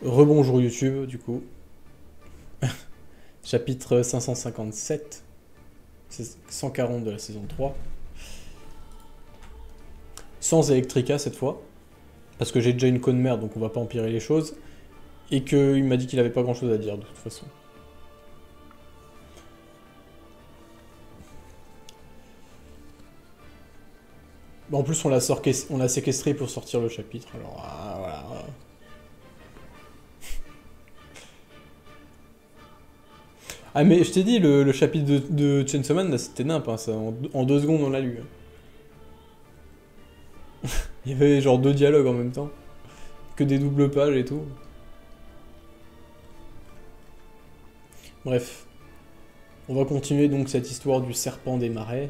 Rebonjour YouTube, du coup. Chapitre 557. C'est 140 de la saison 3. Sans Electrica cette fois. Parce que j'ai déjà une conne merde, donc on va pas empirer les choses. Et qu'il m'a dit qu'il avait pas grand chose à dire de toute façon. En plus, on l'a séquestré pour sortir le chapitre. Alors, voilà. Ah, mais je t'ai dit, le chapitre de Chainsaw Man, là, c'était nimp, hein, ça, en 2 secondes, on l'a lu. Il y avait genre 2 dialogues en même temps. Que des doubles pages et tout. Bref. On va continuer donc cette histoire du serpent des marais.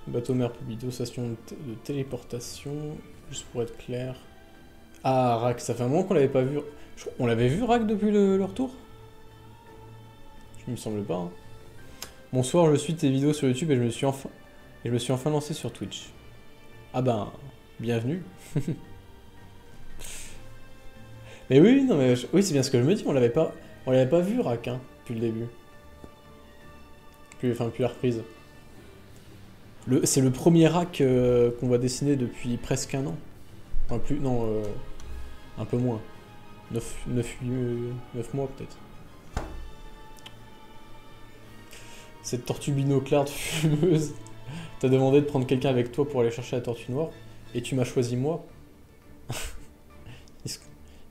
Bateau mère Pobido, station de téléportation. Juste pour être clair. Ah, Rack, ça fait un moment qu'on l'avait pas vu. On l'avait vu, Rack, depuis le retour? Je me semble pas. Hein. Bonsoir, je suis tes vidéos sur YouTube et je me suis enfin lancé sur Twitch. Ah ben, bienvenue. Mais oui, non mais oui, c'est bien ce que je me dis, on l'avait pas vu, Rack, hein, depuis le début. Depuis la reprise. C'est le premier Rack qu'on va dessiner depuis presque un an. Enfin, un peu moins. 9 mois peut-être. Cette tortue binoclarde fumeuse t'a demandé de prendre quelqu'un avec toi pour aller chercher la tortue noire, et tu m'as choisi moi.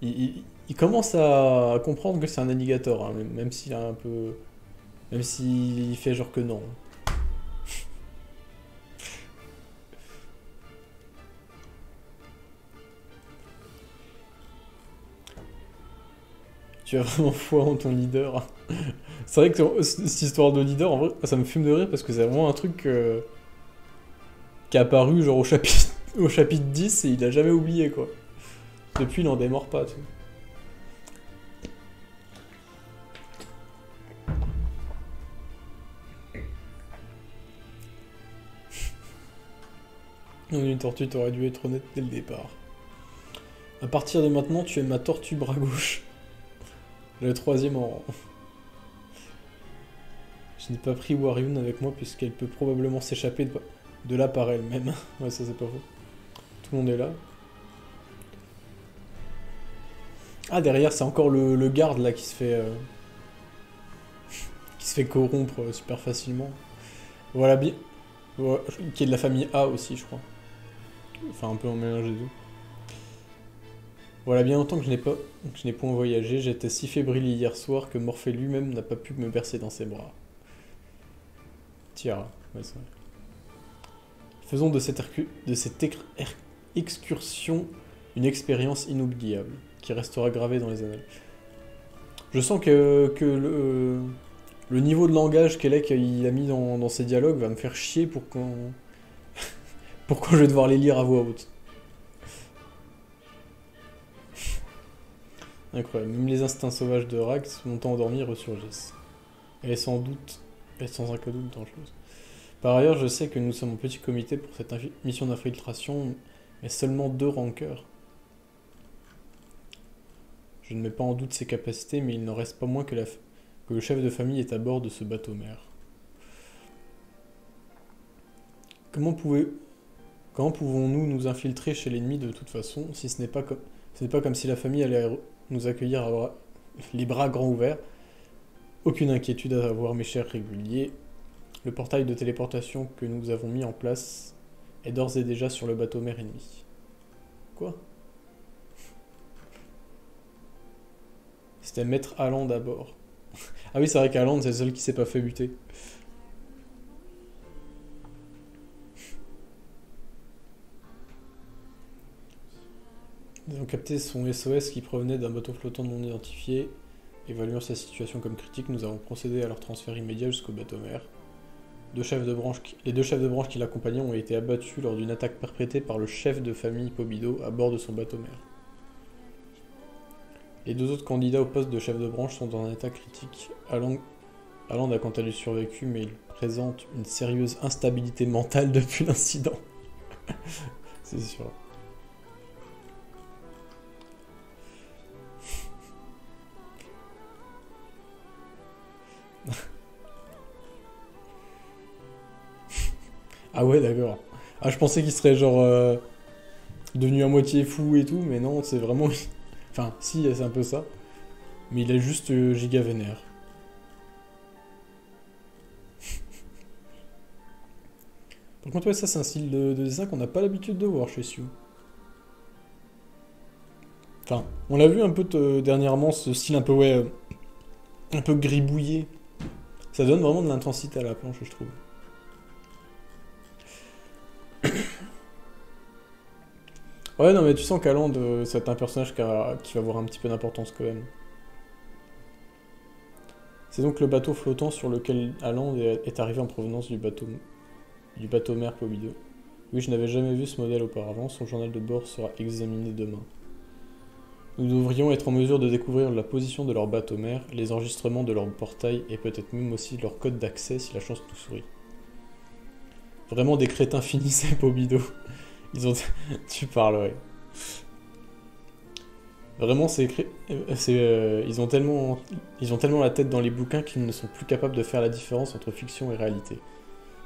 il commence à comprendre que c'est un alligator, hein, même s'il a un peu... Même s'il fait genre que non. Tu as vraiment foi en ton leader. C'est vrai que cette histoire de leader, en vrai, ça me fume de rire parce que c'est vraiment un truc qui est apparu genre au chapitre 10 et il a jamais oublié quoi. Depuis, il n'en démord pas. Tu sais. Une tortue, t'aurais dû être honnête dès le départ. À partir de maintenant, tu es ma tortue bras gauche. Le troisième en rang. Je n'ai pas pris Waryun avec moi puisqu'elle peut probablement s'échapper de là par elle-même. Ouais, ça c'est pas faux. Tout le monde est là. Ah, derrière, c'est encore le garde là qui se fait corrompre super facilement. Voilà bien. Ouais, qui est de la famille A aussi, je crois. Enfin, un peu en mélange des deux. Voilà bien longtemps que je n'ai point voyagé. J'étais si fébrile hier soir que Morphée lui-même n'a pas pu me bercer dans ses bras. Tiens, ouais, c'est vrai. Faisons de cette excursion une expérience inoubliable, qui restera gravée dans les annales. Je sens que le niveau de langage qu'Elec il a mis dans ses dialogues va me faire chier pour quand je vais devoir les lire à voix haute. Incroyable, même les instincts sauvages de Rax, longtemps endormis, ressurgissent. Elle est sans aucun doute dangereuse. Par ailleurs, je sais que nous sommes en petit comité pour cette mission d'infiltration, mais seulement 2 rankeurs. Je ne mets pas en doute ses capacités, mais il n'en reste pas moins que le chef de famille est à bord de ce bateau-mère. Comment pouvons-nous nous infiltrer chez l'ennemi de toute façon, si ce n'est pas comme si la famille allait nous accueillir les bras grands ouverts. Aucune inquiétude à avoir, mes chers réguliers. Le portail de téléportation que nous avons mis en place est d'ores et déjà sur le bateau-mère ennemi. Quoi? C'était mettre Haaland à bord. Ah oui, c'est vrai qu'Haaland, c'est le seul qui s'est pas fait buter. Nous avons capté son SOS qui provenait d'un bateau flottant non identifié. Évaluant sa situation comme critique, nous avons procédé à leur transfert immédiat jusqu'au bateau-mère. Les 2 chefs de branche qui l'accompagnaient ont été abattus lors d'une attaque perpétrée par le chef de famille Pobido à bord de son bateau-mère. Les 2 autres candidats au poste de chef de branche sont dans un état critique. Haaland a quant à lui survécu, mais il présente une sérieuse instabilité mentale depuis l'incident. C'est sûr. Ah ouais, d'accord. Ah, je pensais qu'il serait genre devenu à moitié fou et tout, mais non, c'est vraiment... Enfin, si, c'est un peu ça. Mais il est juste giga vénère. Par contre, ouais, ça, c'est un style de dessin qu'on n'a pas l'habitude de voir chez Sue. Enfin, on l'a vu un peu dernièrement, ce style un peu, ouais, un peu gribouillé. Ça donne vraiment de l'intensité à la planche, je trouve. Ouais, non, mais tu sens qu'Aland, c'est un personnage qui va avoir un petit peu d'importance quand même. C'est donc le bateau flottant sur lequel Aland est arrivé en provenance du bateau mère Pobido. Oui, je n'avais jamais vu ce modèle auparavant, son journal de bord sera examiné demain. Nous devrions être en mesure de découvrir la position de leur bateau mère, les enregistrements de leur portail et peut-être même aussi leur code d'accès si la chance nous sourit. Vraiment des crétins finis ces Pobido. Ils ont... tu parles, ouais. Vraiment, ils ont tellement la tête dans les bouquins qu'ils ne sont plus capables de faire la différence entre fiction et réalité.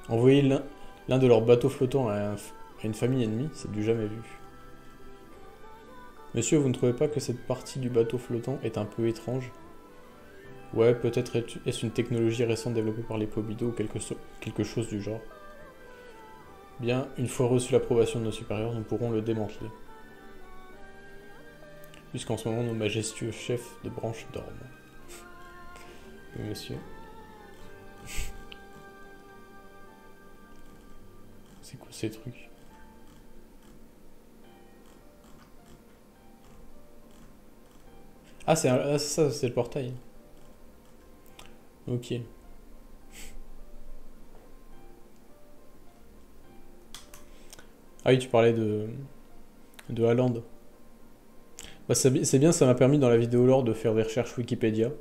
Envoyer l'un de leurs bateaux flottants à une famille ennemie, c'est du jamais vu. Monsieur, vous ne trouvez pas que cette partie du bateau flottant est un peu étrange? Ouais, peut-être est-ce une technologie récente développée par les Pobido ou quelque chose du genre. Bien, une fois reçu l'approbation de nos supérieurs, nous pourrons le démanteler. Puisqu'en ce moment, nos majestueux chefs de branche dorment. Oui, monsieur. C'est quoi ces trucs? Ah, c'est ça, c'est le portail. Ok. Ah oui, tu parlais de Haaland. Bah, c'est bien, ça m'a permis dans la vidéo lore de faire des recherches Wikipédia.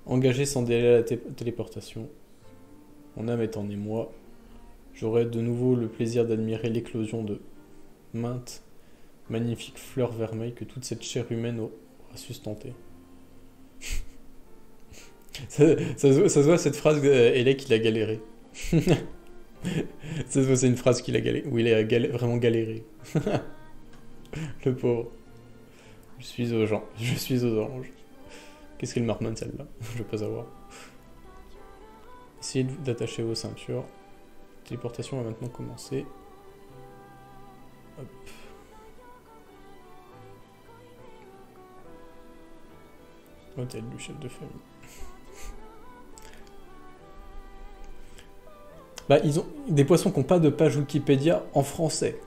Engagé sans délai à la téléportation. Mon âme est en émoi. J'aurai de nouveau le plaisir d'admirer l'éclosion de maintes magnifiques fleurs vermeilles que toute cette chair humaine aura sustentée. Ça se voit cette phrase, Elec, qu'il a galéré. Ça se voit, c'est une phrase qu'il a galéré, où il a vraiment galéré. Le pauvre. Je suis aux gens, je suis aux oranges. Qu'est-ce qu'elle marmonne celle-là? Je veux pas savoir. Essayez d'attacher vos ceintures. La téléportation va maintenant commencer. Hop. Hôtel du chef de famille. Bah, ils ont des poissons qui n'ont pas de page Wikipédia en français.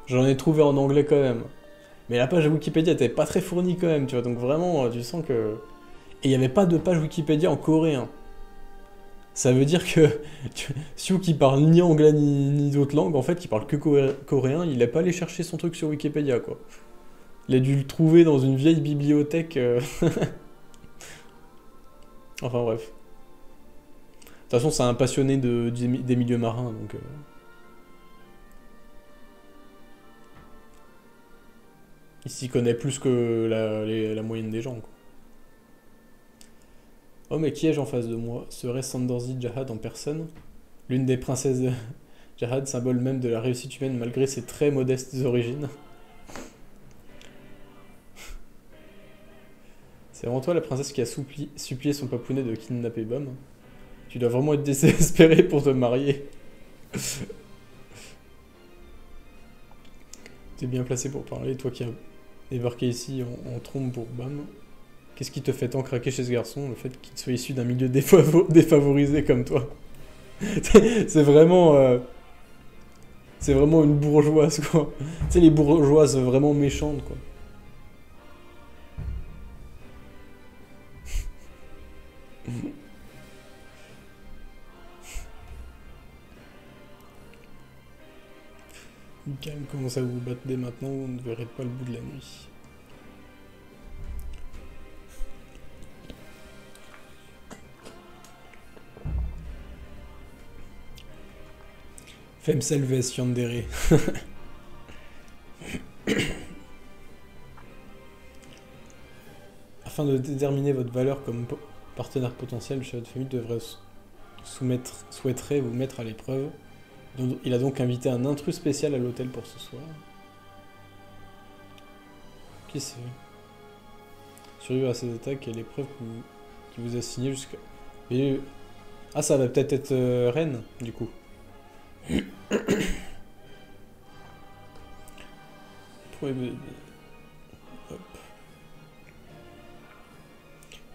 J'en ai trouvé en anglais quand même. Mais la page Wikipédia était pas très fournie quand même, tu vois. Donc vraiment, tu sens que... Et il n'y avait pas de page Wikipédia en coréen. Ça veut dire que Siou qui parle ni anglais ni d'autres langues, en fait, qui parle que coréen, il n'est pas allé chercher son truc sur Wikipédia, quoi. Il a dû le trouver dans une vieille bibliothèque. Enfin bref. De toute façon, c'est un passionné des milieux marins, donc... Il s'y connaît plus que la moyenne des gens, quoi. Oh, mais qui ai-je en face de moi? Serait Sandorzi Jahad en personne? L'une des princesses de Jahad, symbole même de la réussite humaine malgré ses très modestes origines. C'est vraiment toi la princesse qui a supplié son papounet de kidnapper Bam? Tu dois vraiment être désespéré pour te marier. T'es bien placé pour parler, toi qui as débarqué ici en trompe pour Bam. Qu'est-ce qui te fait tant craquer chez ce garçon? Le fait qu'il soit issu d'un milieu défavorisé comme toi. C'est vraiment... c'est vraiment une bourgeoise, quoi. Tu sais, les bourgeoises vraiment méchantes, quoi. Calme, commencez à vous battre dès maintenant, vous ne verrez pas le bout de la nuit. Femme Selves Yandere. Afin de déterminer votre valeur comme Partenaire potentiel, le chef de famille souhaiterait vous mettre à l'épreuve. Il a donc invité un intrus spécial à l'hôtel pour ce soir. Qui c'est? Survivre à ces attaques et l'épreuve qui vous a signé jusqu'à... Ah, ça va peut-être être, Rennes, du coup. Hop.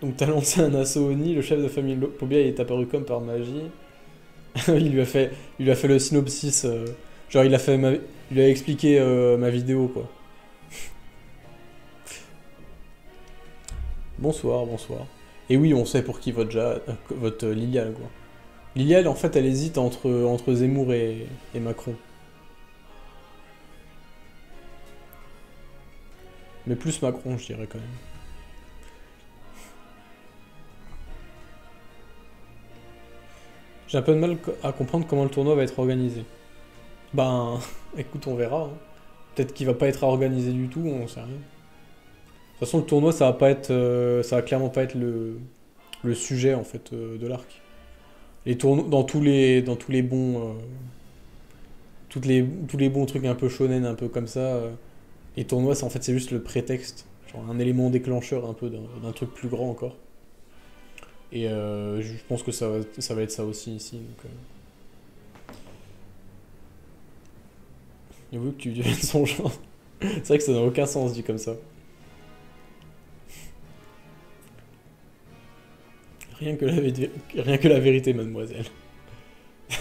Donc t'as lancé un assaut au nid, le chef de famille Pobia est apparu comme par magie. il lui a fait le synopsis, genre il lui a expliqué ma vidéo quoi. Bonsoir, bonsoir. Et oui, on sait pour qui vote Liliane quoi. Liliane en fait elle hésite entre Zemmour et Macron. Mais plus Macron je dirais quand même. J'ai un peu de mal à comprendre comment le tournoi va être organisé. Ben, écoute, on verra. Hein. Peut-être qu'il va pas être organisé du tout, on sait rien. De toute façon, le tournoi, ça va clairement pas être le sujet en fait de l'arc. Les tournois, dans tous les bons, tous les bons trucs un peu shonen, un peu comme ça, les tournois, en fait, c'est juste le prétexte, genre un élément déclencheur un peu d'un truc plus grand encore. Et je pense que ça va être ça aussi ici. Donc, il veut que tu deviennes son genre. C'est vrai que ça n'a aucun sens dit comme ça. Rien que la vérité, mademoiselle.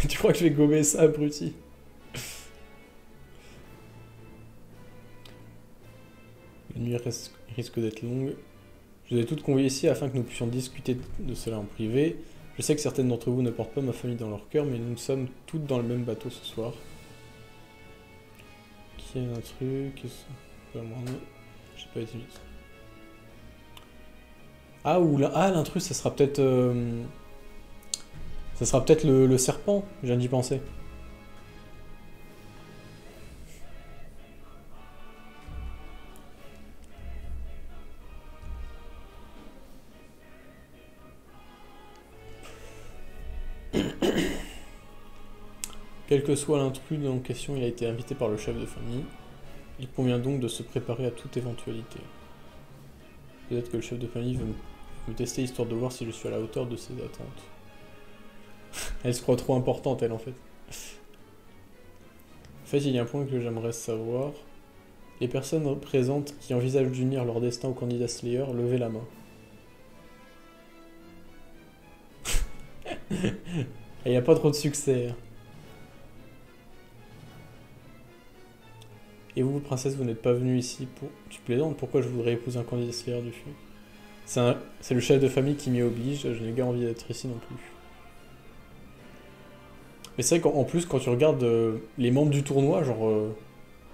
Tu crois que je vais gommer ça, abruti? La nuit risque d'être longue. Je vous ai toutes conviées ici afin que nous puissions discuter de cela en privé. Je sais que certaines d'entre vous ne portent pas ma famille dans leur cœur, mais nous sommes toutes dans le même bateau ce soir. Qui est un truc... J'ai pas été vite. Ah, l'intrus, ça sera peut-être... ça sera peut-être le serpent, je viens d'y penser. Quel que soit l'intrus en question, il a été invité par le chef de famille. Il convient donc de se préparer à toute éventualité. Peut-être que le chef de famille veut me tester histoire de voir si je suis à la hauteur de ses attentes. Elle se croit trop importante, elle, en fait. En fait, il y a un point que j'aimerais savoir. Les personnes présentes qui envisagent d'unir leur destin au candidat Slayer, levez la main. Il n'y a pas trop de succès. Et vous, princesse, vous n'êtes pas venue ici pour... Tu plaisantes, pourquoi je voudrais épouser un candidat Slayer du feu? C'est le chef de famille qui m'y oblige, je n'ai guère envie d'être ici non plus. Mais c'est vrai qu'en plus, quand tu regardes les membres du tournoi, genre...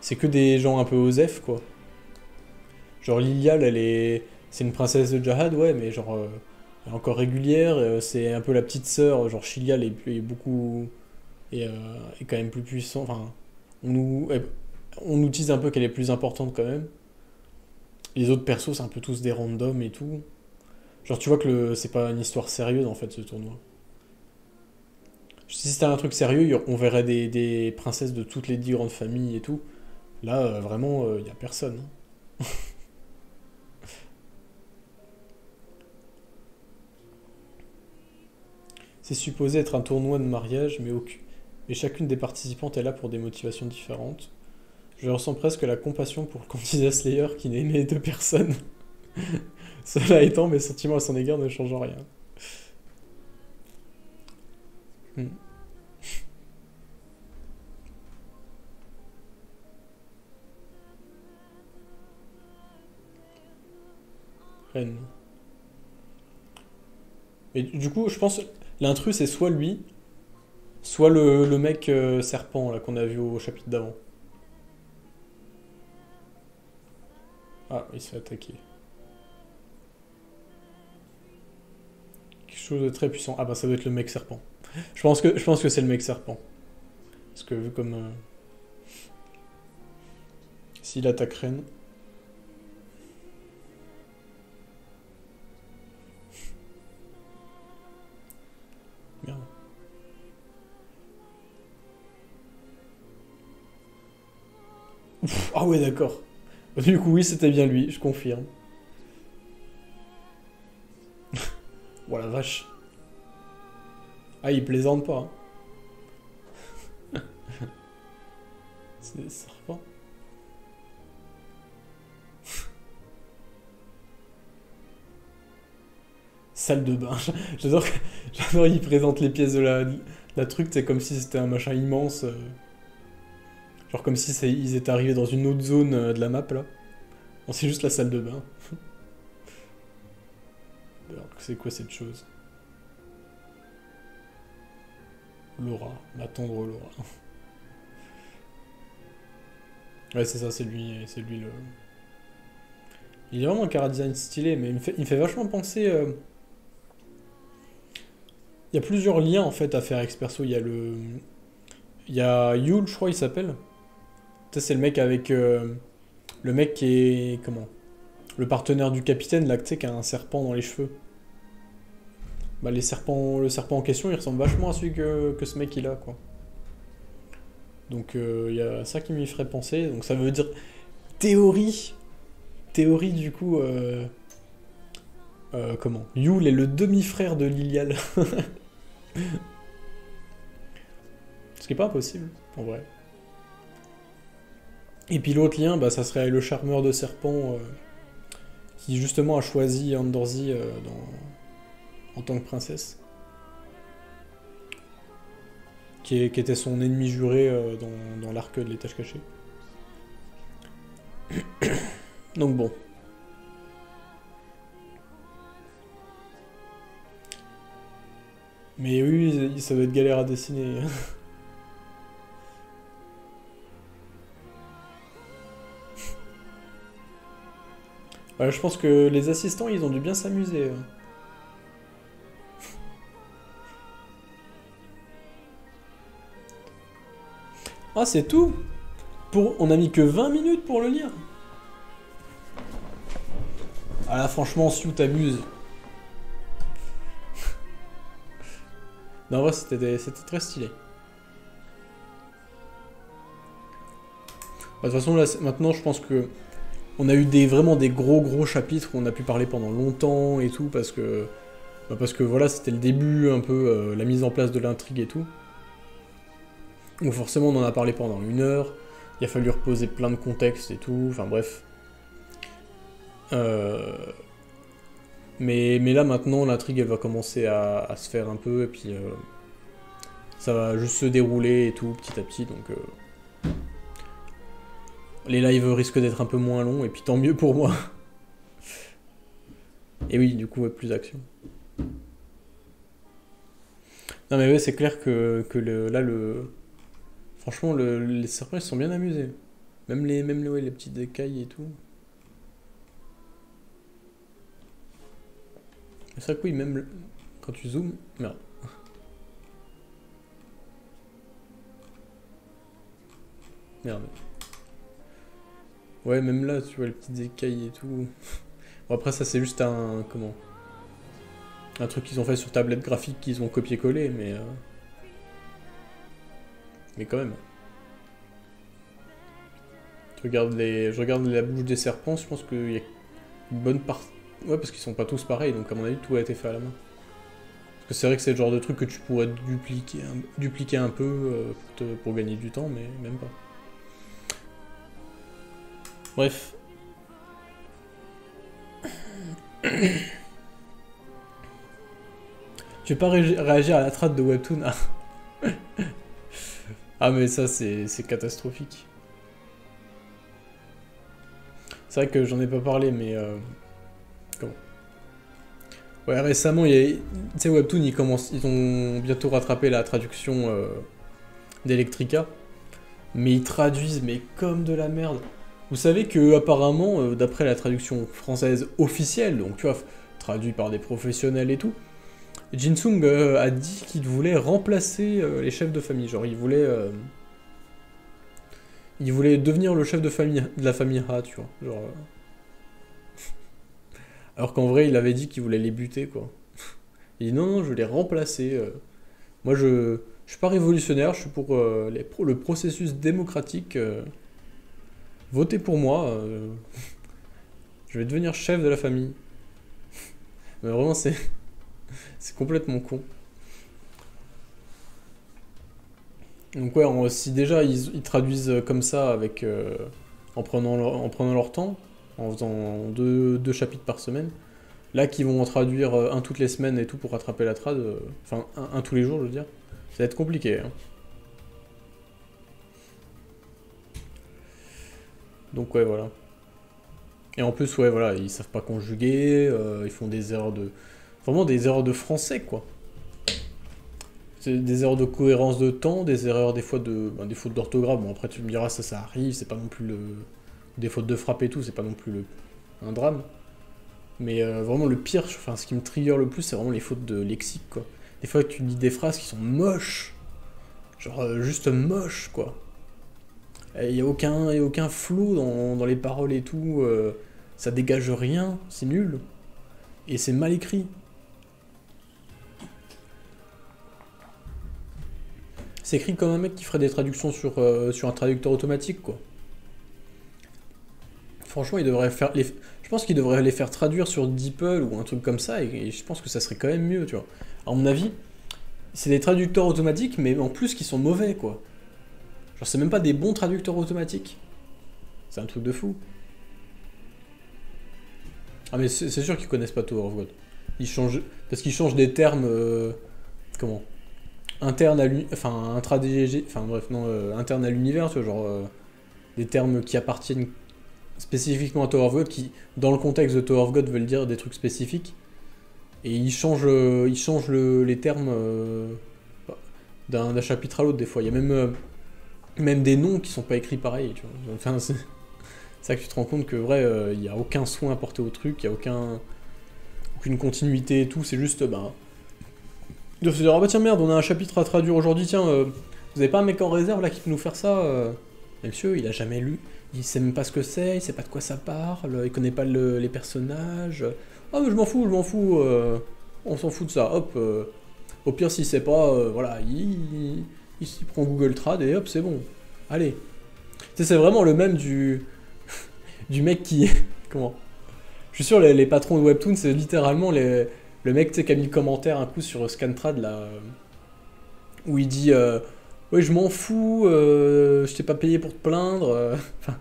c'est que des gens un peu osef, quoi. Genre Lilial, c'est une princesse de Jahad, ouais, mais genre... elle est encore régulière, c'est un peu la petite sœur, genre Chilial est beaucoup... est quand même plus puissant, enfin... On nous tease un peu qu'elle est plus importante quand même. Les autres persos, c'est un peu tous des randoms et tout. Genre, tu vois que c'est pas une histoire sérieuse en fait, ce tournoi. Si c'était un truc sérieux, on verrait des princesses de toutes les 10 grandes familles et tout. Là, vraiment, y a personne. Hein. C'est supposé être un tournoi de mariage, mais chacune des participantes est là pour des motivations différentes. Je ressens presque la compassion pour le candidat Slayer qui n'est aimé de personne. Cela étant, mes sentiments à son égard ne changent rien. Hmm. Reine. Et du coup, je pense l'intrus c'est soit lui, soit le mec serpent là qu'on a vu au chapitre d'avant. Ah, il se fait attaquer. Quelque chose de très puissant. Ah bah ça doit être le mec serpent. Je pense que c'est le mec serpent. Parce que vu comme... s'il attaque Reine... Ah ouais, d'accord. Du coup, oui, c'était bien lui, je confirme. Oh la vache. Ah, il plaisante pas, hein. C'est serpent. Salle de bain. J'adore, j'adore, il présente les pièces de la truc, c'est comme si c'était un machin immense. Genre comme si ils étaient arrivés dans une autre zone de la map, là. Bon, c'est juste la salle de bain. Alors, c'est quoi cette chose? Laura, ma tendre Laura. Ouais, c'est ça, c'est lui le... Il est vraiment un chara design stylé, mais il me fait vachement penser... Il y a plusieurs liens, en fait, à faire avec ce perso. Il y a le... Il y a Yule, je crois, il s'appelle. Ça, c'est le mec avec... le mec qui est... Comment? Le partenaire du capitaine, là, tu sais, qui a un serpent dans les cheveux. Bah, le serpent en question, il ressemble vachement à celui que ce mec il a, quoi. Donc il y a ça qui m'y ferait penser. Donc ça veut dire théorie. Théorie du coup. Comment? Yule est le demi-frère de Lilial. Ce qui est pas impossible, en vrai. Et puis l'autre lien, bah, ça serait le charmeur de serpent qui justement a choisi Andorzi en tant que princesse. Qui était son ennemi juré dans l'arc de l'étage caché. Donc bon. Mais oui, ça doit être galère à dessiner. Ouais, je pense que les assistants, ils ont dû bien s'amuser. Ah, c'est tout? On a mis que 20 minutes pour le lire. Ah là, franchement, Sioux t'amuses. Non, en vrai, c'était très stylé. Bah, de toute façon, là, maintenant, je pense que on a eu vraiment des gros chapitres où on a pu parler pendant longtemps et tout, parce que voilà, c'était le début, un peu, la mise en place de l'intrigue et tout. Donc forcément, on en a parlé pendant 1 heure. Il a fallu reposer plein de contextes et tout, enfin bref. Mais là, maintenant, l'intrigue, elle va commencer à se faire un peu, et puis ça va juste se dérouler et tout, petit à petit, donc... les lives risquent d'être un peu moins longs, et puis tant mieux pour moi. Et oui, du coup, ouais, plus d'action. Non mais ouais, c'est clair que là, franchement, les serpents, ils se sont bien amusés. Ouais, les petites écailles et tout. C'est vrai que oui, même quand tu zoomes... Merde. Merde. Ouais, même là, tu vois les petites écailles et tout. Bon, après, ça, c'est juste un... Comment? Un truc qu'ils ont fait sur tablette graphique qu'ils ont copié-collé, mais quand même. Je regarde la bouche des serpents, je pense qu'il y a une bonne partie... Ouais, parce qu'ils sont pas tous pareils, donc à mon avis, tout a été fait à la main. Parce que c'est vrai que c'est le genre de truc que tu pourrais dupliquer un peu pour gagner du temps, mais même pas. Bref. Je vais pas réagir à la trad de Webtoon. Ah, ah mais ça, c'est catastrophique. C'est vrai que j'en ai pas parlé, mais... comment? Ouais, récemment, tu sais, Webtoon, ils ont bientôt rattrapé la traduction d'Electrica. Mais ils traduisent, mais comme de la merde. Vous savez que apparemment, d'après la traduction française officielle, donc tu vois, traduit par des professionnels et tout, Jinsung a dit qu'il voulait remplacer les chefs de famille. Genre, il voulait devenir le chef de la famille Ha, tu vois. Genre, alors qu'en vrai, il avait dit qu'il voulait les buter, quoi. Il dit non, je vais les remplacer. Moi, je suis pas révolutionnaire, je suis pour le processus démocratique. votez pour moi, je vais devenir chef de la famille. Mais vraiment, c'est complètement con. Donc ouais, si déjà ils traduisent comme ça en prenant leur temps, en faisant deux chapitres par semaine, là qu'ils vont en traduire un toutes les semaines et tout pour rattraper la trad, enfin un tous les jours je veux dire, ça va être compliqué, hein. Donc ouais voilà. Et en plus ouais voilà, ils savent pas conjuguer, ils font des erreurs de... Vraiment des erreurs de français quoi. C'est des erreurs de cohérence de temps, des erreurs des fois des fautes d'orthographe. Bon après tu me diras ça arrive, c'est pas non plus des fautes de frappe et tout, c'est pas non plus un drame. Mais vraiment le pire, enfin ce qui me trigger le plus, c'est vraiment les fautes de lexique quoi. Des fois tu dis des phrases qui sont moches, genre juste moches quoi. Il y a aucun flou dans les paroles et tout, ça dégage rien, c'est nul. Et c'est mal écrit. C'est écrit comme un mec qui ferait des traductions sur un traducteur automatique, quoi. Franchement, je pense qu'il devrait les faire traduire sur DeepL ou un truc comme ça, et je pense que ça serait quand même mieux, tu vois. À mon avis, c'est des traducteurs automatiques, mais en plus qui sont mauvais, quoi. Genre, c'est même pas des bons traducteurs automatiques. C'est un truc de fou. Ah, mais c'est sûr qu'ils connaissent pas Tower of God. Parce qu'ils changent des termes. Comment interne à l'univers, enfin intra-DGG, enfin bref, non, interne à l'univers, tu vois, genre des termes qui appartiennent spécifiquement à Tower of God, qui, dans le contexte de Tower of God, veulent dire des trucs spécifiques, et les termes d'un chapitre à l'autre, des fois. Il y a même des noms qui sont pas écrits pareil, tu vois. Enfin, c'est ça que tu te rends compte que, vrai, il n'y a aucun soin apporté au truc, il n'y a aucune continuité et tout, c'est juste, de se dire, ah bah tiens merde, on a un chapitre à traduire aujourd'hui, tiens, vous avez pas un mec en réserve là qui peut nous faire ça monsieur, il a jamais lu, il sait même pas ce que c'est, il sait pas de quoi ça parle, il connaît pas les personnages. Ah mais je m'en fous, on s'en fout de ça, hop, au pire s'il sait pas, voilà, il prend Google Trad et hop, c'est bon, allez. Tu sais, c'est vraiment le même du mec qui... Comment? Je suis sûr, les patrons de Webtoon, c'est littéralement le mec qui a mis le commentaire un coup sur Scantrad là, où il dit ouais, je m'en fous, je t'ai pas payé pour te plaindre, enfin,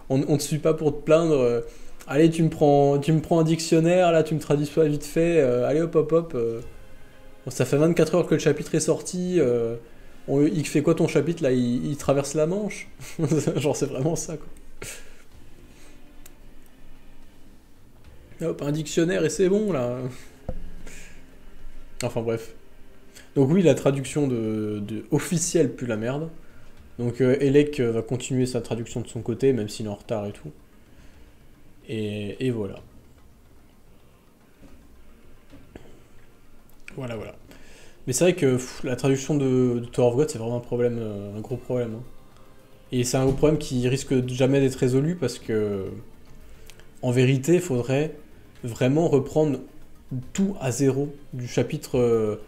on te suit pas pour te plaindre, allez, tu me prends un dictionnaire, là, tu me traduis ça vite fait, allez hop hop hop, bon, ça fait 24 heures que le chapitre est sorti, il fait quoi ton chapitre là, il traverse la Manche. Genre, c'est vraiment ça quoi. Hop, un dictionnaire et c'est bon là. Enfin bref. Donc oui, la traduction officielle pue la merde. Donc Elec va continuer sa traduction de son côté, même s'il est en retard et tout. Et voilà. Voilà, voilà. Mais c'est vrai que la traduction de Tower of God, c'est vraiment un problème, un gros problème, hein. Et c'est un gros problème qui risque jamais d'être résolu parce que, en vérité, il faudrait vraiment reprendre tout à zéro du chapitre.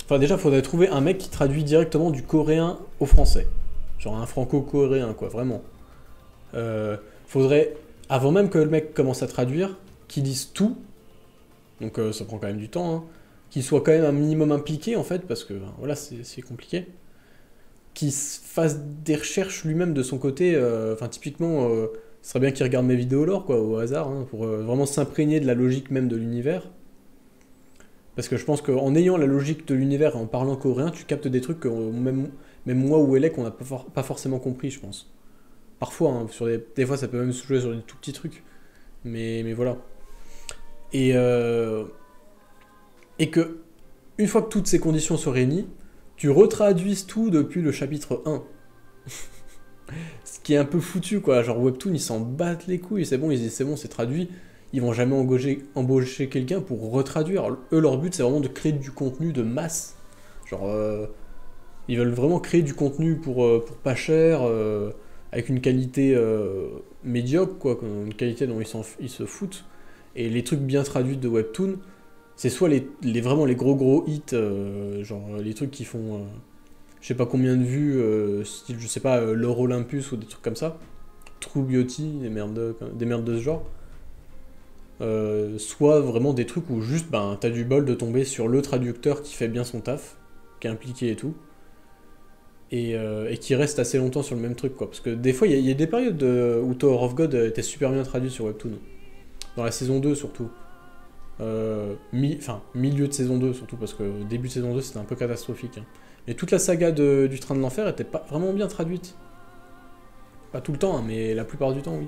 Enfin, déjà, il faudrait trouver un mec qui traduit directement du coréen au français. Genre un franco-coréen, quoi, vraiment. Faudrait, avant même que le mec commence à traduire, qu'il lise tout. Donc ça prend quand même du temps, hein. Qu'il soit quand même un minimum impliqué, en fait, parce que, ben, voilà, c'est compliqué. Qu'il fasse des recherches lui-même de son côté. Enfin, typiquement, ce serait bien qu'il regarde mes vidéos lore, quoi, au hasard, hein, pour vraiment s'imprégner de la logique même de l'univers. Parce que je pense qu'en ayant la logique de l'univers et en parlant coréen, tu captes des trucs que même moi ou Elec, on n'a pas forcément compris, je pense. Parfois, hein, des fois, ça peut même se jouer sur des tout petits trucs. Mais voilà. Et, et que, une fois que toutes ces conditions sont réunies, tu retraduises tout depuis le chapitre 1. Ce qui est un peu foutu, quoi. Genre, Webtoon, ils s'en battent les couilles. C'est bon, ils disent, c'est bon, c'est traduit. Ils vont jamais embaucher quelqu'un pour retraduire. Alors, eux, leur but, c'est vraiment de créer du contenu de masse. Genre, ils veulent vraiment créer du contenu pour pas cher, avec une qualité médiocre, quoi, une qualité dont ils se foutent. Et les trucs bien traduits de Webtoon, c'est soit vraiment les gros hits, genre les trucs qui font je sais pas combien de vues, style, je sais pas, l'Euro Olympus ou des trucs comme ça. True Beauty, des merdes de ce genre, soit vraiment des trucs où juste ben, t'as du bol de tomber sur le traducteur qui fait bien son taf, qui est impliqué et tout, et qui reste assez longtemps sur le même truc, quoi. Parce que des fois, il y a des périodes où Tower of God était super bien traduit sur Webtoon. Dans la saison 2 surtout. Milieu de saison 2 surtout, parce que au début de saison 2 c'était un peu catastrophique. Hein. Mais toute la saga du Train de l'Enfer était pas vraiment bien traduite. Pas tout le temps, hein, mais la plupart du temps, oui.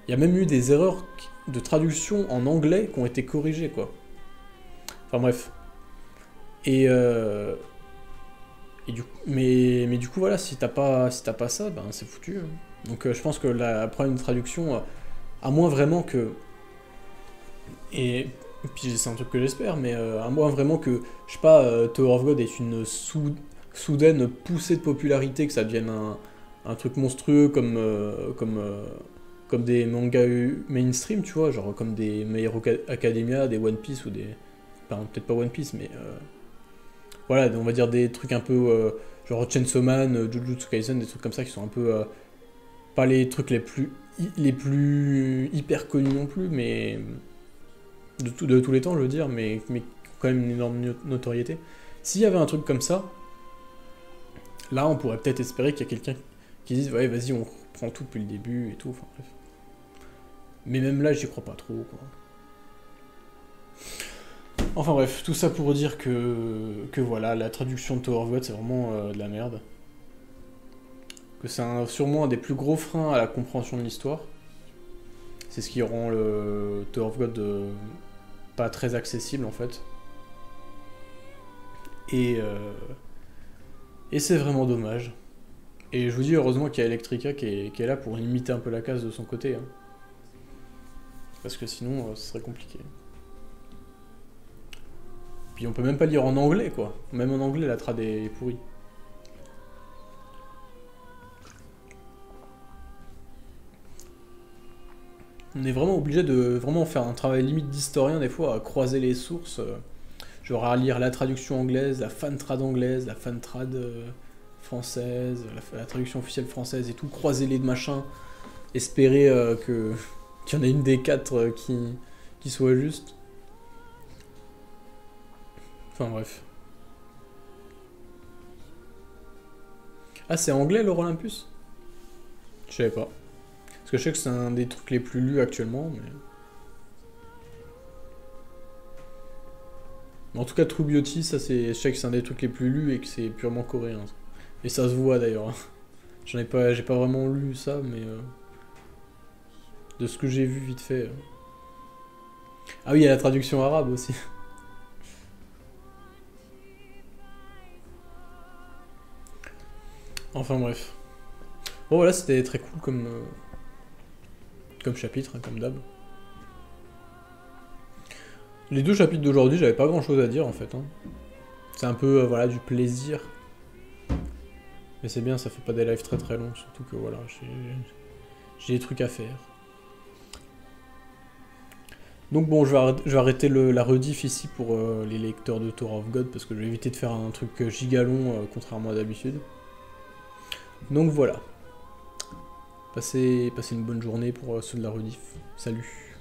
Il y a même eu des erreurs de traduction en anglais qui ont été corrigées, quoi. Enfin bref. Et du coup, mais du coup, voilà, si t'as pas ça, ben c'est foutu. Hein. Donc je pense que la problème de traduction, à moins vraiment que... Et puis c'est un truc que j'espère, mais à moins vraiment que, je sais pas, Tower of God est une soudaine poussée de popularité, que ça devienne un truc monstrueux comme des mangas mainstream, tu vois, genre comme des My Hero Academia, des One Piece ou des... Enfin, peut-être pas One Piece, mais... voilà, on va dire des trucs un peu... genre Chainsaw Man, Jujutsu Kaisen, des trucs comme ça qui sont un peu... pas les trucs les plus hyper connus non plus, mais... De tous les temps, je veux dire, mais quand même une énorme notoriété. S'il y avait un truc comme ça, là, on pourrait peut-être espérer qu'il y a quelqu'un qui dise « Ouais, vas-y, on reprend tout depuis le début et tout. » Enfin, bref. Mais même là, j'y crois pas trop, quoi. Enfin bref, tout ça pour dire que voilà, la traduction de Tower of God, c'est vraiment de la merde. Que c'est sûrement un des plus gros freins à la compréhension de l'histoire. C'est ce qui rend le Tower of God pas très accessible en fait. Et c'est vraiment dommage. Et je vous dis heureusement qu'il y a Electrica qui est là pour limiter un peu la casse de son côté. Hein. Parce que sinon, ce serait compliqué. Puis on peut même pas lire en anglais quoi. Même en anglais, la trad est pourrie. On est vraiment obligé de vraiment faire un travail limite d'historien des fois, à croiser les sources, genre à lire la traduction anglaise, la fan-trad anglaise, la fan-trad française, la traduction officielle française et tout, croiser les machins, espérer qu'il y en ait une des quatre qui soit juste. Enfin bref. Ah, c'est anglais l'Euro Olympus? Je savais pas. Parce que je sais que c'est un des trucs les plus lus actuellement, mais... En tout cas, True Beauty, ça c'est... Je sais que c'est un des trucs les plus lus et que c'est purement coréen. Et ça se voit d'ailleurs. J'ai pas vraiment lu ça, mais... de ce que j'ai vu vite fait... Ah oui, il y a la traduction arabe aussi. Enfin bref. Bon voilà, c'était très cool comme chapitre, hein, comme d'hab. Les deux chapitres d'aujourd'hui, j'avais pas grand chose à dire en fait. Hein. C'est un peu voilà, du plaisir. Mais c'est bien, ça fait pas des lives très très longs, surtout que voilà, j'ai des trucs à faire. Donc bon, je vais arrêter la rediff ici pour les lecteurs de Tower of God, parce que je vais éviter de faire un truc gigalong, contrairement à d'habitude. Donc voilà. Passez une bonne journée pour ceux de la rediff. Salut.